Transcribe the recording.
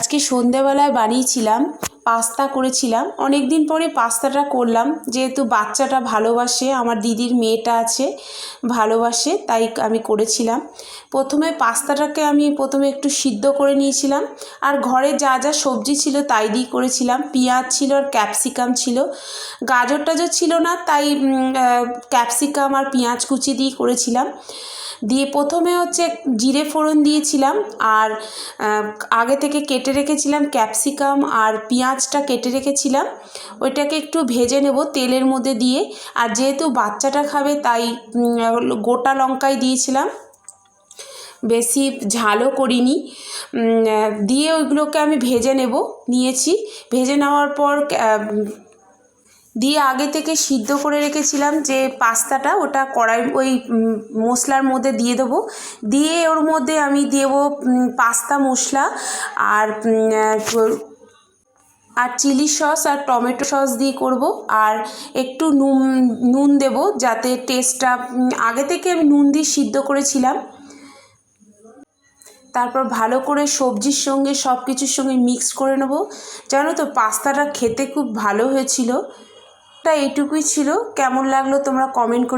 আজকে সন্ধ্যাবেলায় বানিয়েছিলাম পাস্তা করেছিলাম। অনেক দিন পরে পাস্তাটা করলাম, যেহেতু বাচ্চাটা ভালোবাসে, আমার দিদির মেয়েটা আছে ভালোবাসে, তাই আমি করেছিলাম। প্রথমে পাস্তাটাকে আমি একটু সিদ্ধ করে নিয়েছিলাম, আর ঘরে যা যা সবজি ছিল তাই দিয়ে করেছিলাম। পেঁয়াজ ছিল আর ক্যাপসিকাম ছিল, গাজর টাজর ছিল না, তাই ক্যাপসিকাম আর পেঁয়াজ কুচি দিয়ে করেছিলাম। দিয়ে প্রথমে জিরে ফোড়ন দিয়েছিলাম, আর আগে থেকে কেটে রেখেছিলাম ক্যাপসিকাম আর পেঁয়াজটা কেটে রেখেছিলাম, ওইটাকে একটু ভেজে নেব তেলের মধ্যে দিয়ে। আর যেহেতু বাচ্চাটা খাবে তাই গোটা লঙ্কাই দিয়েছিলাম, বেশি ঝালও করিনি। দিয়ে ওইগুলোকে আমি নিয়েছি। ভেজে নেওয়ার পর দিয়ে আগে থেকে সিদ্ধ করে রেখেছিলাম যে পাস্তাটা, ওটা কড়াই ওই মশলার মধ্যে দিয়ে দেবো। দিয়ে ওর মধ্যে আমি দেবো পাস্তা মশলা আর চিলি সস আর টমেটো সস দিয়ে করব। আর একটু নুন দেব, যাতে টেস্টটা, আগে থেকে আমি নুন দিয়ে সিদ্ধ করেছিলাম। তারপর ভালো করে সবজির সঙ্গে সব কিছুর সঙ্গে মিক্স করে নেব। জানো তো, পাস্তাটা খেতে খুব ভালো হয়েছিল। এইটুকুই ছিল। কেমন লাগলো তোমরা কমেন্ট করে